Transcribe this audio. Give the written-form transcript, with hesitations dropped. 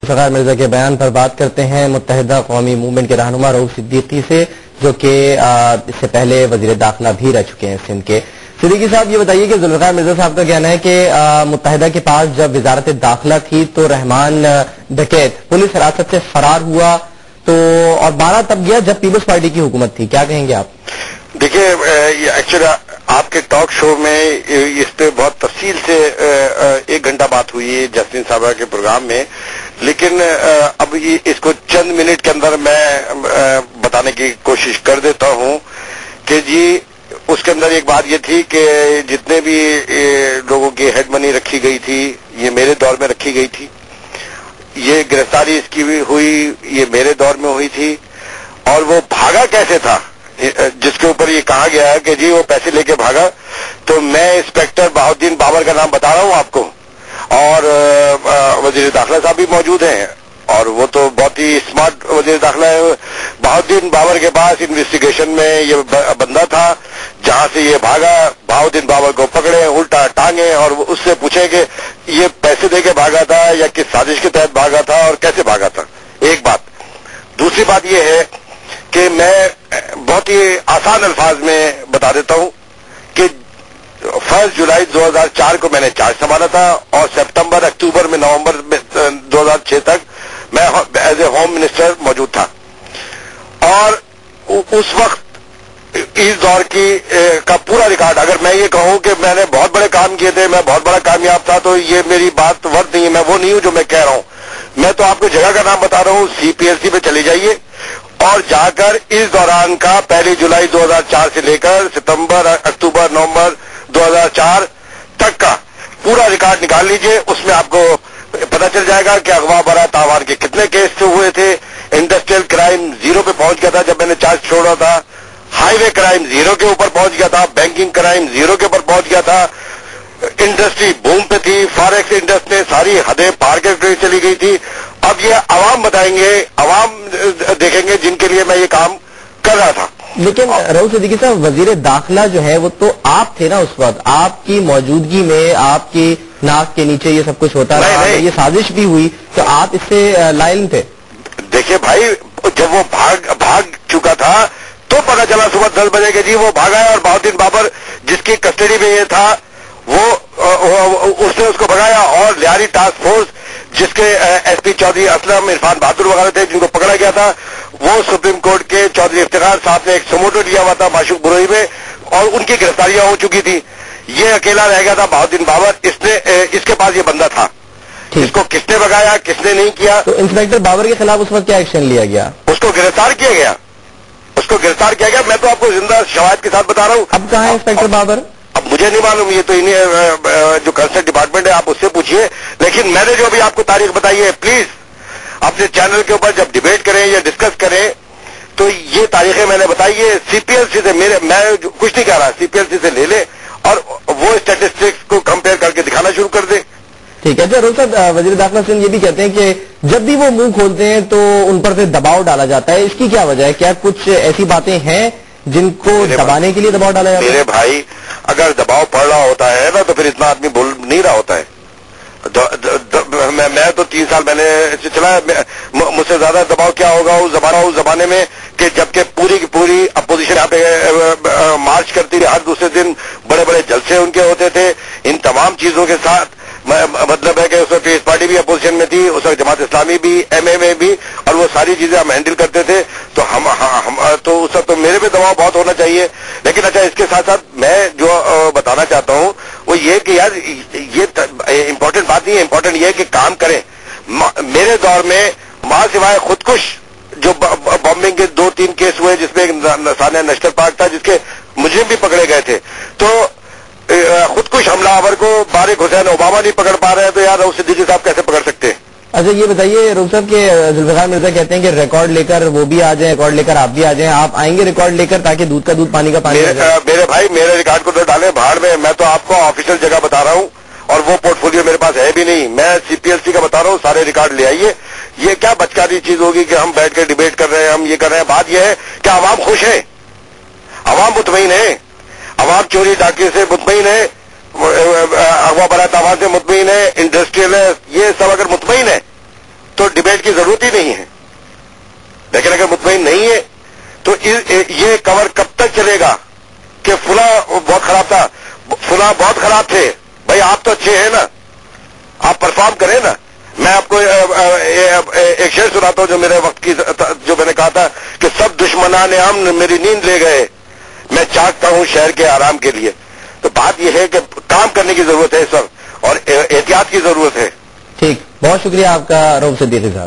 ذوالفقار مرزا کے بیان پر بات کرتے ہیں متحدہ قومی موومنٹ کے رہنما رؤوف صدیقی سے، جو کہ اس سے پہلے وزیر داخلہ بھی رہ چکے ہیں سندھ کے۔ صدیقی صاحب، یہ بتائیے کہ ذوالفقار مرزا صاحب کا کہنا ہے کہ متحدہ کے پاس جب وزارت داخلہ تھی تو رحمان ڈکیت پولیس حراست سے فرار ہوا، تو اور 12 تب گیا جب پیپلز پارٹی کی حکومت تھی، کیا کہیں گے آپ؟ دیکھیے، ایکچولی آپ کے ٹاک شو میں اس پہ بہت تفصیل سے 1 گھنٹہ بات ہوئی ہے جسٹن صاحبہ کے پروگرام میں، لیکن اب اس کو چند منٹ کے اندر میں بتانے کی کوشش کر دیتا ہوں کہ جی اس کے اندر ایک بات یہ تھی کہ جتنے بھی لوگوں کی ہیڈ منی رکھی گئی تھی یہ میرے دور میں رکھی گئی تھی، یہ گرفتاری اس کی بھی ہوئی یہ میرے دور میں ہوئی تھی، اور وہ بھاگا کیسے تھا جس کے اوپر یہ کہا گیا ہے کہ جی وہ پیسے لے کے بھاگا، تو میں انسپیکٹر بہاؤالدین بابر کا نام بتا رہا ہوں آپ کو، اور وزیر داخلہ صاحب بھی موجود ہیں، اور وہ تو بہت ہی اسمارٹ وزیر داخلہ ہے۔ بہاؤالدین بابر کے پاس انویسٹیگیشن میں یہ بندہ تھا، جہاں سے یہ بھاگا بہاؤالدین بابر کو پکڑے الٹا ٹانگے اور اس سے پوچھے کہ یہ پیسے دے کے بھاگا تھا یا کس سازش کے تحت بھاگا تھا اور کیسے بھاگا تھا، ایک بات۔ دوسری بات یہ ہے کہ میں بہت ہی آسان الفاظ میں بتا دیتا ہوں کہ 1 جولائی 2004 کو میں نے چارج سنبھالا تھا، اور سپتمبر اکتوبر میں نومبر 2006 تک میں ایز اے ہوم منسٹر موجود تھا، اور اس وقت اس دور کا پورا ریکارڈ، اگر میں یہ کہوں کہ میں نے بہت بڑے کام کیے تھے، میں بہت بڑا کامیاب تھا، تو یہ میری بات ورد نہیں ہے، میں وہ نہیں ہوں جو میں کہہ رہا ہوں۔ میں تو آپ کو جگہ کا نام بتا رہا ہوں، CPLC پہ چلے جائیے اور جا کر اس دوران کا 1 جولائی 2004 سے لے کر ستمبر اکتوبر نومبر 2004 تک کا پورا ریکارڈ نکال لیجئے، اس میں آپ کو پتہ چل جائے گا کہ اغوا برات تاوان کے کتنے کیس ہوئے تھے۔ انڈسٹریل کرائم 0 پہ پہنچ گیا تھا جب میں نے چارج چھوڑا تھا، ہائی وے کرائم 0 کے اوپر پہنچ گیا تھا، بینکنگ کرائم 0 کے اوپر پہنچ گیا تھا، انڈسٹری بوم پہ تھی، فاریکس انڈسٹری نے ساری حدیں پار کے چلی گئی تھی۔ اب یہ عوام بتائیں گے، عوام دیکھیں گے جن کے لیے میں یہ کام کر رہا تھا۔ لیکن رؤوف صدیقی صاحب، وزیر داخلہ جو ہے وہ تو آپ تھے نا اس وقت، آپ کی موجودگی میں آپ کی ناک کے نیچے یہ سب کچھ ہوتا رہا، یہ سازش بھی ہوئی، تو آپ اس سے لا علم تھے؟ دیکھیے بھائی، جب وہ بھاگ چکا تھا تو پتہ چلا صبح 10 بجے کہ جی وہ بھاگا ہے، اور بہاؤالدین بابر جس کی کسٹڈی میں یہ تھا وہ اس نے اس کو بھگایا، اور لیاری ٹاسک فورس جس کے SP چودھری اسلم عرفان بہادر وغیرہ تھے جن کو پکڑا گیا تھا، وہ سپریم کورٹ کے چودھری افتخار صاحب نے ایک سموٹو لیا ہوا تھا معشوق بروئی میں، اور ان کی گرفتاریاں ہو چکی تھی، یہ اکیلا رہ گیا تھا بہاؤالدین بابر، اس کے پاس یہ بندہ تھا، اس کو کس نے بھگایا کس نے نہیں کیا۔ تو انسپیکٹر بابر کے خلاف اس وقت کیا ایکشن لیا گیا؟ اس کو گرفتار کیا گیا، میں تو آپ کو زندہ شواہد کے ساتھ بتا رہا ہوں۔ اب کہاں ہے انسپیکٹر بابر؟ اب مجھے نہیں معلوم، یہ تو انہیں جو کنسرن ڈپارٹمنٹ ہے آپ اس سے پوچھیے، لیکن میں نے جو ابھی آپ کو تاریخ بتائی ہے، پلیز اپنے چینل کے اوپر جب ڈیبیٹ کریں یا ڈسکس کریں تو یہ تاریخیں میں نے بتائی ہے، CPLC سے میں کچھ نہیں کہہ رہا، CPLC سے لے لے اور وہ اسٹیٹسٹکس کو کمپیئر کر کے دکھانا شروع کر دیں۔ ٹھیک ہے۔ اچھا رؤوف صاحب، وزیر داخلہ سندھ یہ بھی کہتے ہیں کہ جب بھی وہ منہ کھولتے ہیں تو ان پر پھر دباؤ ڈالا جاتا ہے، اس کی کیا وجہ ہے؟ کیا کچھ ایسی باتیں ہیں جن کو دبانے کے لیے دباؤ ڈالا جاتا ہے؟ میرے بھائی، اگر دباؤ پڑ رہا ہوتا ہے نا تو پھر اتنا آدمی بول نہیں رہا ہوتا ہے۔ میں تو 3 سال میں نے چلا، مجھ سے زیادہ دباؤ کیا ہوگا اس زمانے میں کہ جبکہ پوری کی پوری اپوزیشن یہاں پہ مارچ کرتی رہی، ہر دوسرے دن بڑے بڑے جلسے ان کے ہوتے تھے، ان تمام چیزوں کے ساتھ مطلب ہے کہ اس وقت پیپلز پارٹی بھی اپوزیشن میں تھی، اس وقت جماعت اسلامی بھی، MMA بھی، اور وہ ساری چیزیں ہم ہینڈل کرتے تھے، تو تو اس وقت تو میرے پہ دباؤ بہت ہونا چاہیے۔ لیکن اچھا، اس کے ساتھ ساتھ میں جو بتانا چاہتا ہوں وہ یہ کہ یار یہ امپورٹنٹ بات نہیں ہے، امپورٹنٹ یہ ہے کہ کام کریں۔ میرے دور میں ماں سوائے خودکش جو بامبنگ کے 2-3 کیس ہوئے، جس میں سانیہ نیشنل پارک تھا جس کے مجرم بھی پکڑے گئے تھے، تو خودکش حملہ آور کو بارک حسین اوباما نہیں پکڑ پا رہے ہیں، تو یار رؤوف صدیقی صاحب کیسے پکڑ سکتے ہیں؟ اچھا یہ بتائیے رؤوف صاحب کہ ذوالفقار مرزا کہتے ہیں کہ ریکارڈ لے کر وہ بھی آ جائیں، ریکارڈ لے کر آپ بھی آ جائیں، آپ آئیں گے ریکارڈ لے کر تاکہ دودھ کا دودھ پانی کا پانی؟ میرے بھائی، میرے ریکارڈ کو تو ڈالیں بھاڑ میں تو آپ کو آفیشیل جگہ بتا رہا ہوں، اور وہ پورٹ فولیو میرے پاس ہے بھی نہیں، میں CPLC کا بتا رہا ہوں، سارے ریکارڈ لے آئیے۔ یہ کیا بچکاری چیز ہوگی کہ ہم بیٹھ کے ڈیبیٹ کر رہے ہیں، ہم یہ کر رہے ہیں؟ بات یہ ہے کہ عوام خوش ہے، عوام مطمئن ہے، عوام چوری ڈاکے سے مطمئن ہے، اغوا برات تاوان سے مطمئن ہے، انڈسٹریل ہے، یہ سب اگر مطمئن ہے تو ڈیبیٹ کی ضرورت ہی نہیں ہے. لیکن اگر مطمئن نہیں ہے تو یہ کور کب تک چلے گا کہ فلاں بہت خراب تھا، فلاں بہت خراب تھے؟ بھائی آپ تو اچھے ہیں نا، آپ پرفارم کریں نا. میں آپ کو ایک شعر سناتا ہوں جو میرے وقت کی، جو میں نے کہا تھا کہ سب دشمنان امن میری نیند لے گئے، میں چاہتا ہوں شہر کے آرام کے لیے. تو بات یہ ہے کہ کام کرنے کی ضرورت ہے اس وقت اور احتیاط کی ضرورت ہے. ٹھیک، بہت شکریہ آپ کا رؤف صدیقی صاحب.